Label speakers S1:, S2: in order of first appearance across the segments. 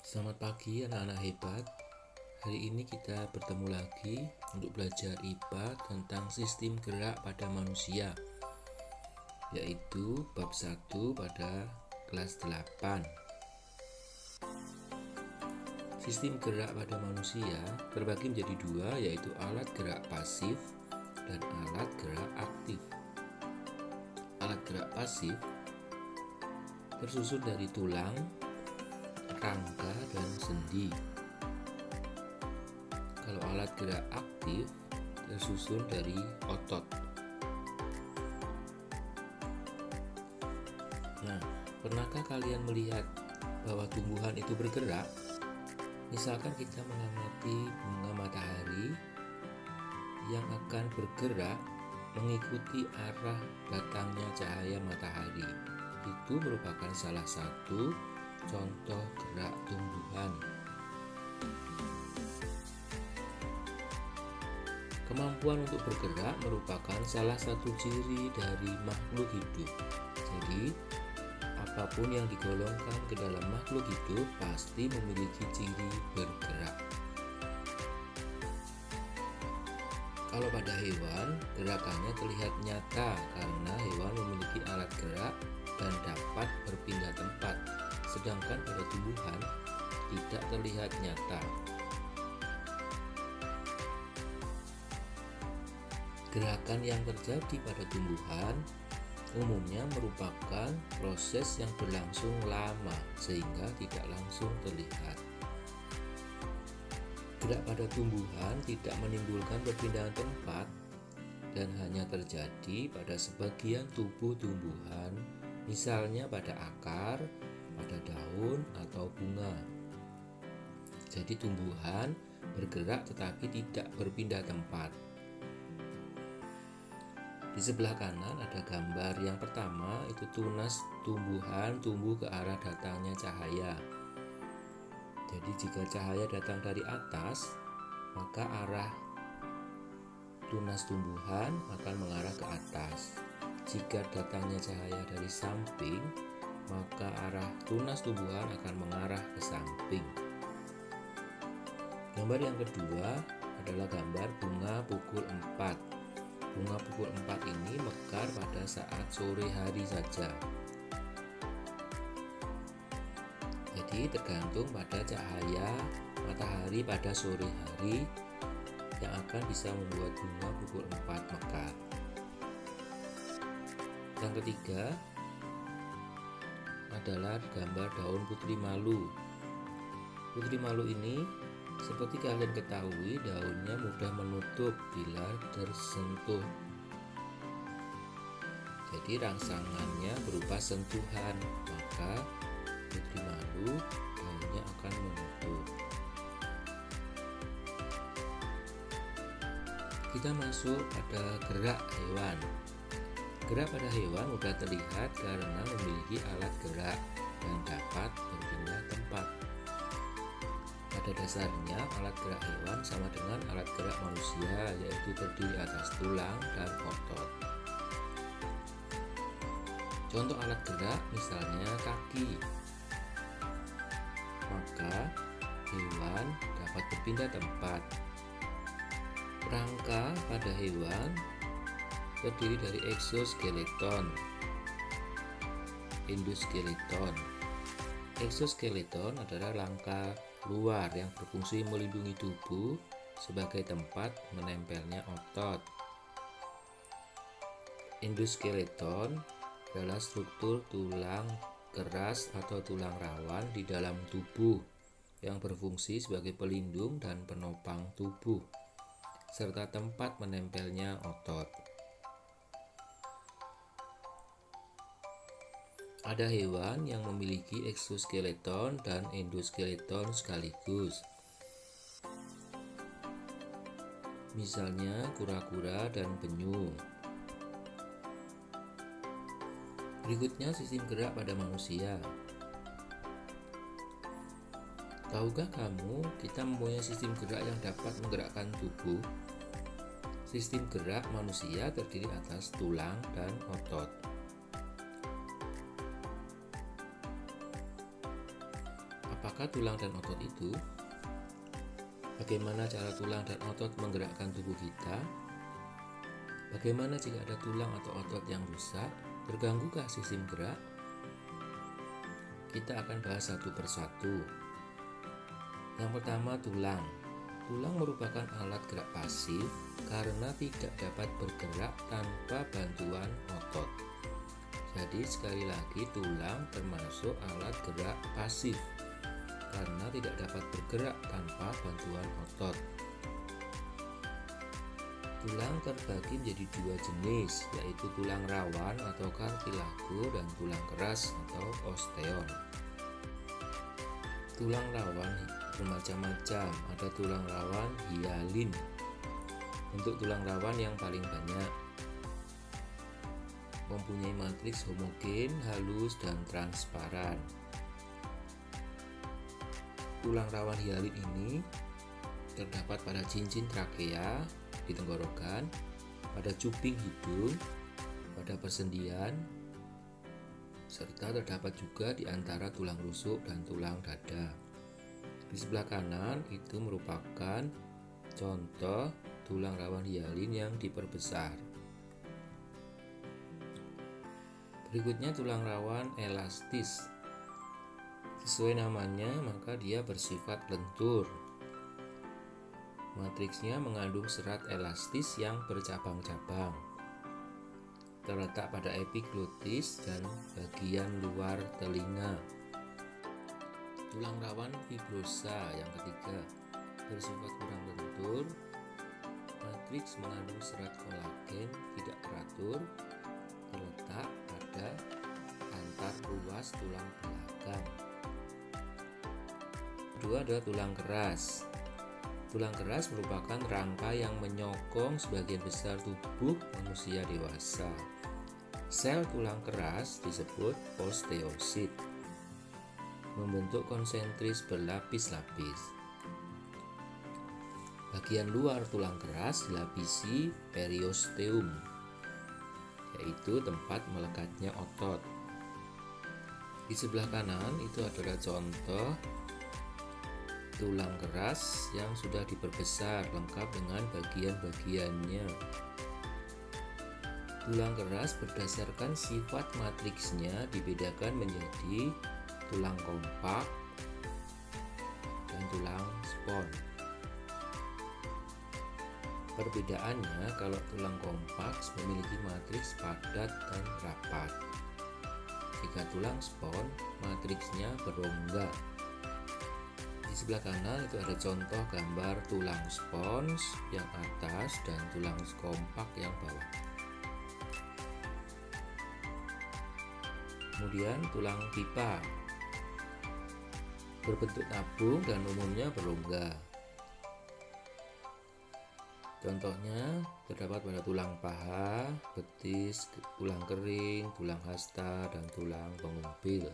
S1: Selamat pagi anak-anak hebat. Hari ini kita bertemu lagi untuk belajar IPA tentang sistem gerak pada manusia, yaitu bab 1 pada kelas 8. Sistem gerak pada manusia terbagi menjadi dua, yaitu alat gerak pasif dan alat gerak aktif. Alat gerak pasif tersusun dari tulang, rangka, dan sendi. Kalau alat gerak aktif tersusun dari otot. Nah, pernahkah kalian melihat bahwa tumbuhan itu bergerak? Misalkan kita mengamati bunga matahari yang akan bergerak mengikuti arah datangnya cahaya matahari. Itu merupakan salah satu contoh gerak tumbuhan. Kemampuan untuk bergerak merupakan salah satu ciri dari makhluk hidup. Jadi, apapun yang digolongkan ke dalam makhluk hidup pasti memiliki ciri bergerak. Kalau pada hewan, gerakannya terlihat nyata karena hewan memiliki alat gerak dan dapat berpindah tempat, sedangkan pada tumbuhan tidak terlihat nyata. Gerakan yang terjadi pada tumbuhan umumnya merupakan proses yang berlangsung lama sehingga tidak langsung terlihat. Gerak pada tumbuhan tidak menimbulkan perpindahan tempat dan hanya terjadi pada sebagian tubuh tumbuhan, misalnya pada akar, pada daun, atau bunga. Jadi tumbuhan bergerak tetapi tidak berpindah tempat. Di sebelah kanan ada gambar yang pertama, itu tunas tumbuhan tumbuh ke arah datangnya cahaya. Jadi jika cahaya datang dari atas, maka arah tunas tumbuhan akan mengarah ke atas. Jika datangnya cahaya dari samping, maka arah tunas tumbuhan akan mengarah ke samping. Gambar yang kedua adalah gambar bunga pukul 4. Bunga pukul 4 ini mekar pada saat sore hari saja. Jadi tergantung pada cahaya matahari pada sore hari yang akan bisa membuat bunga pukul 4 mekar. Yang ketiga adalah gambar daun putri malu. Putri malu ini seperti kalian ketahui, daunnya mudah menutup bila tersentuh. Jadi rangsangannya berupa sentuhan, maka putri malu daunnya akan menutup. Kita masuk pada gerak hewan. Gerak pada hewan mudah terlihat karena memiliki alat gerak dan dapat berpindah tempat. Pada dasarnya, alat gerak hewan sama dengan alat gerak manusia, yaitu terdiri atas tulang dan otot. Contoh alat gerak misalnya kaki. Maka hewan dapat berpindah tempat. Rangka pada hewan terdiri dari eksoskeleton, endoskeleton. Eksoskeleton adalah rangka luar yang berfungsi melindungi tubuh sebagai tempat menempelnya otot. Endoskeleton adalah struktur tulang keras atau tulang rawan di dalam tubuh yang berfungsi sebagai pelindung dan penopang tubuh, serta tempat menempelnya otot. Ada hewan yang memiliki eksoskeleton dan endoskeleton sekaligus. Misalnya kura-kura dan penyu. Berikutnya sistem gerak pada manusia. Tahukah kamu kita mempunyai sistem gerak yang dapat menggerakkan tubuh? Sistem gerak manusia terdiri atas tulang dan otot. Apakah tulang dan otot itu? Bagaimana cara tulang dan otot menggerakkan tubuh kita? Bagaimana jika ada tulang atau otot yang rusak? Terganggu sistem gerak? Kita akan bahas satu persatu. Yang pertama, tulang. Tulang merupakan alat gerak pasif karena tidak dapat bergerak tanpa bantuan otot. Jadi sekali lagi, tulang termasuk alat gerak pasif karena tidak dapat bergerak tanpa bantuan otot. Tulang terbagi menjadi dua jenis, yaitu tulang rawan atau kartilago dan tulang keras atau osteon. Tulang rawan bermacam-macam, ada tulang rawan hialin. Bentuk tulang rawan yang paling banyak mempunyai matriks homogen, halus, dan transparan. Tulang rawan hialin ini terdapat pada cincin trakea di tenggorokan, pada cuping hidung, pada persendian, serta terdapat juga di antara tulang rusuk dan tulang dada. Di sebelah kanan itu merupakan contoh tulang rawan hialin yang diperbesar. Berikutnya tulang rawan elastis. Sesuai namanya, maka dia bersifat lentur. Matriksnya mengandung serat elastis yang bercabang-cabang. Terletak pada epiglotis dan bagian luar telinga. Tulang rawan fibrosa yang ketiga bersifat kurang lentur. Matriks mengandung serat kolagen tidak teratur, terletak pada antar ruas tulang belakang. Kedua adalah tulang keras. Tulang keras merupakan rangka yang menyokong sebagian besar tubuh manusia dewasa. Sel tulang keras disebut osteosit, membentuk konsentris berlapis-lapis. Bagian luar tulang keras dilapisi periosteum, yaitu tempat melekatnya otot. Di sebelah kanan itu adalah contoh tulang keras yang sudah diperbesar lengkap dengan bagian-bagiannya. Tulang keras berdasarkan sifat matriksnya dibedakan menjadi tulang kompak dan tulang spon. Perbedaannya, kalau tulang kompak memiliki matriks padat dan rapat. Jika tulang spon, matriksnya berongga. Di sebelah kanan itu ada contoh gambar tulang spons yang atas dan tulang kompak yang bawah. Kemudian tulang pipa berbentuk tabung dan umumnya berongga. Contohnya terdapat pada tulang paha, betis, tulang kering, tulang hasta, dan tulang pengumbil.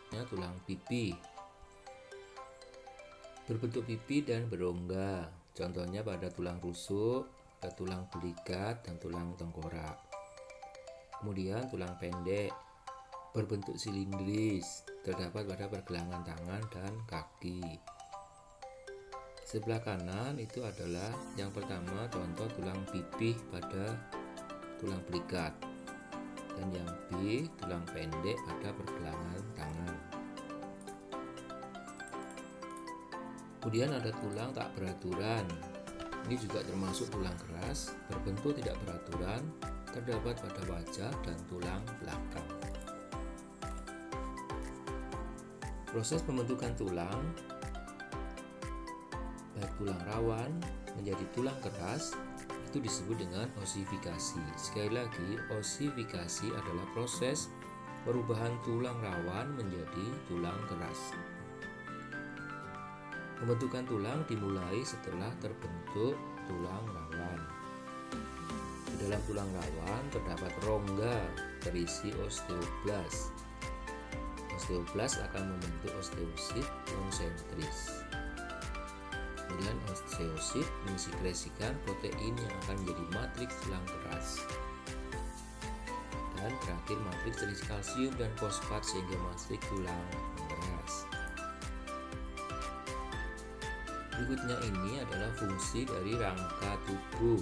S1: Tulang pipi berbentuk pipi dan berongga. Contohnya pada tulang rusuk, ada tulang belikat, dan tulang tengkorak. Kemudian tulang pendek berbentuk silindris, terdapat pada pergelangan tangan dan kaki. Sebelah kanan itu adalah yang pertama contoh tulang pipih pada tulang belikat, dan yang B tulang pendek pada pergelangan tangan. Kemudian ada tulang tak beraturan. Ini juga termasuk tulang keras, berbentuk tidak beraturan, terdapat pada wajah dan tulang belakang. Proses pembentukan tulang, baik tulang rawan menjadi tulang keras, itu disebut dengan osifikasi. Sekali lagi, osifikasi adalah proses perubahan tulang rawan menjadi tulang keras. Pembentukan tulang dimulai setelah terbentuk tulang rawan. Di dalam tulang rawan terdapat rongga terisi osteoblas. Osteoblas akan membentuk osteosit konsentris. Kemudian osteosit mensekresikan protein yang akan menjadi matriks tulang keras. Dan terakhir matriks terisi kalsium dan fosfat sehingga matriks tulang keras. Berikutnya ini adalah fungsi dari rangka tubuh.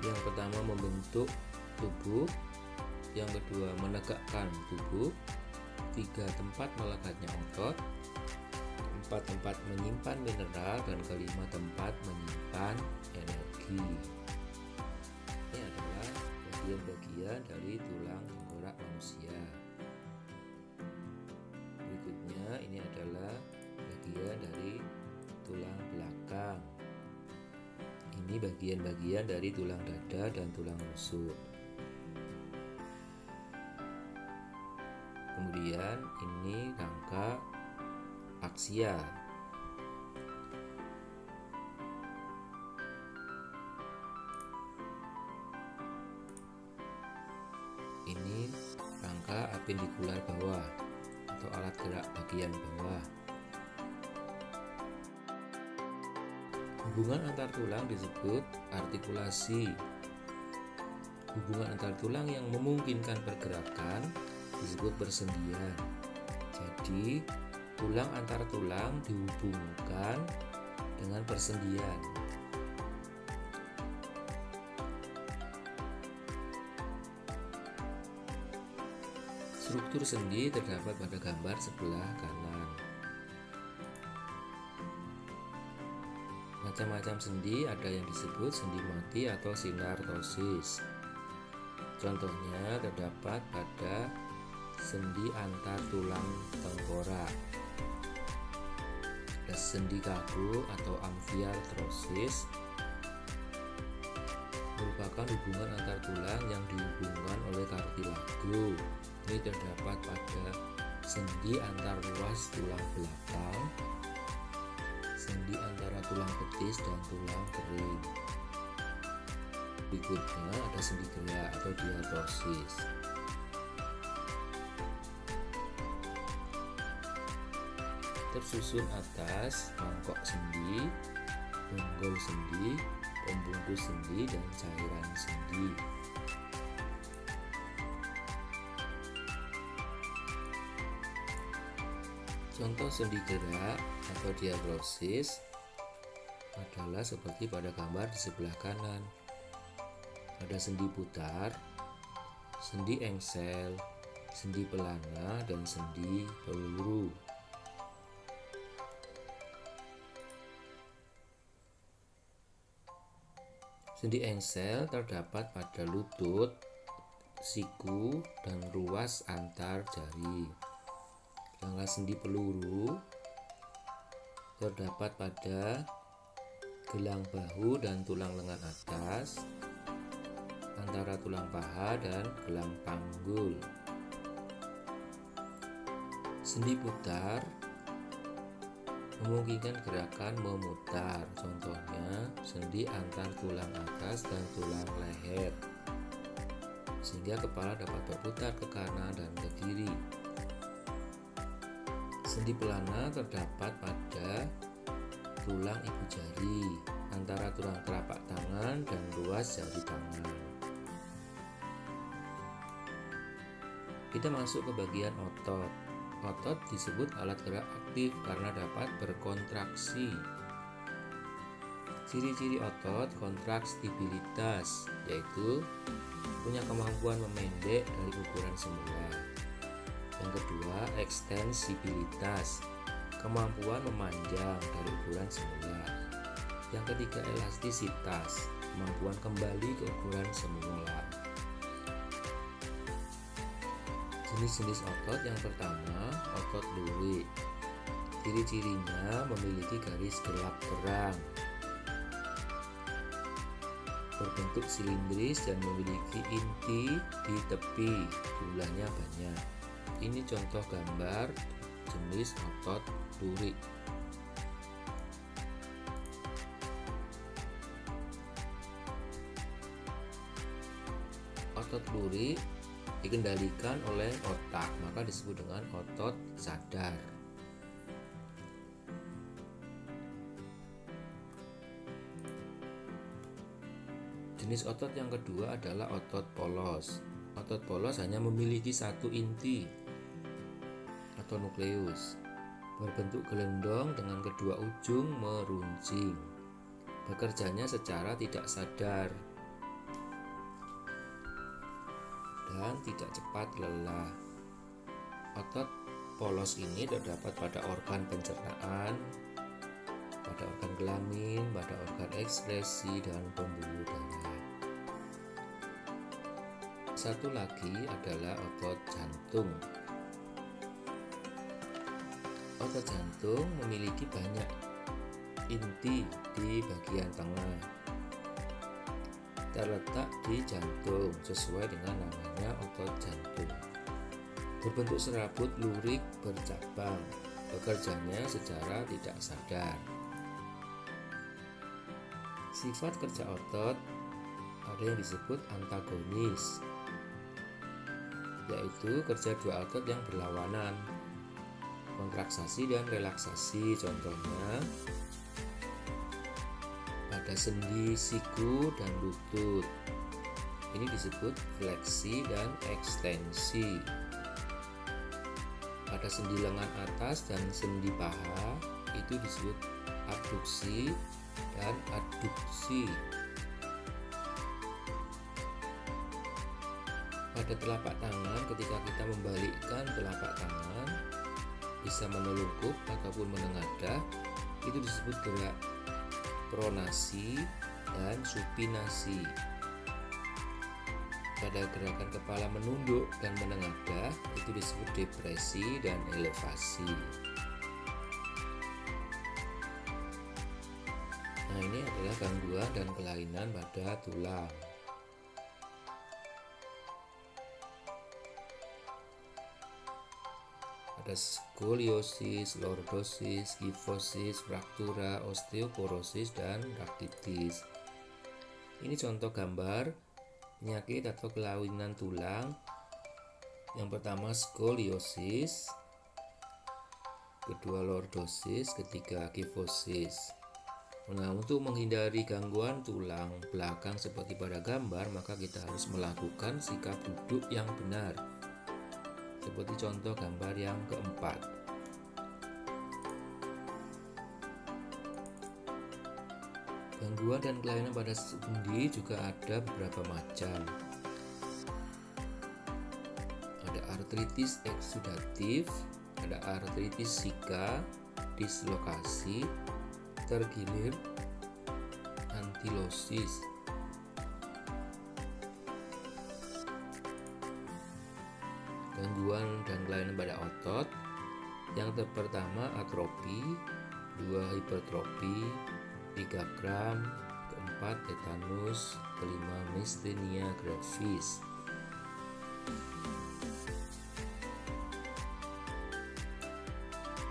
S1: Yang pertama membentuk tubuh, yang kedua menegakkan tubuh, 3 tempat melekatnya otot, 4 tempat menyimpan mineral, dan kelima tempat menyimpan energi. Ini adalah bagian-bagian dari tulang tengkorak manusia. Berikutnya ini adalah bagian dari tulang belakang. Ini bagian-bagian dari tulang dada dan tulang rusuk. Kemudian ini rangka aksial. Ini rangka apendikular bawah atau alat gerak bagian bawah. Hubungan antar tulang disebut artikulasi. Hubungan antar tulang yang memungkinkan pergerakan disebut persendian. Jadi, tulang antar tulang dihubungkan dengan persendian. Struktur sendi terdapat pada gambar sebelah kanan. Macam-macam sendi ada yang disebut sendi mati atau sinartosis. Contohnya terdapat pada sendi antar tulang tengkorak. Ada sendi kaku atau amfiartrosis, merupakan hubungan antar tulang yang dihubungkan oleh kartilago. Ini terdapat pada sendi antar ruas tulang belakang, sendi antara tulang betis dan tulang kering. Berikutnya ada sendi gerak atau diatosis. Tersusun atas mangkok sendi, bonggol sendi, pembungkus sendi, dan cairan sendi. Contoh sendi gerak atau diatosis adalah seperti pada gambar di sebelah kanan. Ada sendi putar, sendi engsel, sendi pelana, dan sendi peluru. Sendi engsel terdapat pada lutut, siku, dan ruas antar jari. Sedangkan sendi peluru terdapat pada gelang bahu dan tulang lengan atas, antara tulang paha dan gelang panggul. Sendi putar memungkinkan gerakan memutar, contohnya sendi antar tulang atas dan tulang leher, sehingga kepala dapat berputar ke kanan dan ke kiri. Sendi pelana terdapat pada tulang ibu jari, antara tulang telapak tangan dan ruas jari tangan. Kita masuk ke bagian otot. Otot disebut alat gerak aktif karena dapat berkontraksi. Ciri-ciri otot kontraktibilitas, yaitu punya kemampuan memendek dari ukuran semula. Yang kedua, ekstensibilitas, kemampuan memanjang dari ukuran semula. Yang ketiga, elastisitas, kemampuan kembali ke ukuran semula. Jenis-jenis otot yang pertama, otot lurik. Ciri-cirinya memiliki garis gelap terang, berbentuk silindris dan memiliki inti di tepi, jumlahnya banyak. Ini contoh gambar jenis otot lurik. Otot lurik dikendalikan oleh otak, maka disebut dengan otot sadar. Jenis otot yang kedua adalah otot polos. Otot polos hanya memiliki satu inti atau nukleus. berbentuk gelendong dengan kedua ujung meruncing. Bekerjanya secara tidak sadar dan tidak cepat lelah. Otot polos ini terdapat pada organ pencernaan, pada organ kelamin, pada organ ekskresi, dan pembuluh darah. Satu lagi adalah otot jantung. Otot jantung memiliki banyak inti di bagian tengah. Terletak di jantung sesuai dengan namanya otot jantung. Berbentuk serabut lurik bercabang. Bekerjanya secara tidak sadar. Sifat kerja otot ada yang disebut antagonis, yaitu kerja dua otot yang berlawanan, kontraksasi dan relaksasi. Contohnya pada sendi siku dan lutut, ini disebut fleksi dan ekstensi. Pada sendi lengan atas dan sendi paha, itu disebut abduksi dan adduksi. Pada telapak tangan, ketika kita membalikkan telapak tangan, bisa menelungkup ataupun menengadah, itu disebut gerak pronasi dan supinasi. Pada gerakan kepala menunduk dan menengadah, itu disebut depresi dan elevasi. Nah, ini adalah gangguan dan kelainan pada tulang. Ada skoliosis, lordosis, kifosis, fraktura, osteoporosis, dan rakitis. Ini contoh gambar penyakit atau kelainan tulang. Yang pertama skoliosis, kedua lordosis, ketiga kifosis. Nah, untuk menghindari gangguan tulang belakang seperti pada gambar, maka kita harus melakukan sikap duduk yang benar. Seperti contoh gambar yang keempat. Gangguan dan kelainan pada sendi juga ada beberapa macam. Ada artritis eksudatif, ada artritis sika, dislokasi, tergilir, antilosis. Gangguan dan kelainan pada otot. Yang pertama atrofi, dua hipertrofi, 3 kram, keempat tetanus, kelima myasthenia gravis.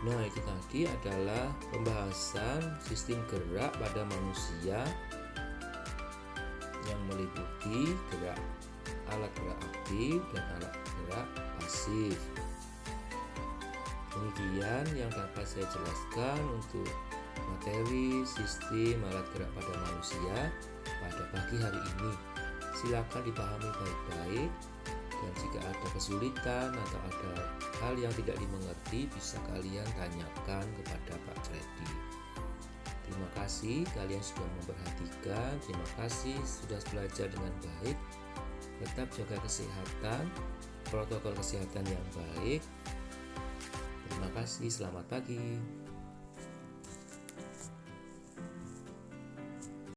S1: Nah, itu tadi adalah pembahasan sistem gerak pada manusia yang meliputi alat gerak aktif dan alat gerak pasif. Demikian yang dapat saya jelaskan untuk materi sistem alat gerak pada manusia pada pagi hari ini. Silakan dipahami baik-baik, dan jika ada kesulitan atau ada hal yang tidak dimengerti, bisa kalian tanyakan kepada Pak Freddy. Terima kasih kalian sudah memperhatikan. Terima kasih sudah belajar dengan baik. Tetap jaga kesehatan, protokol kesehatan yang baik. Terima kasih, selamat pagi.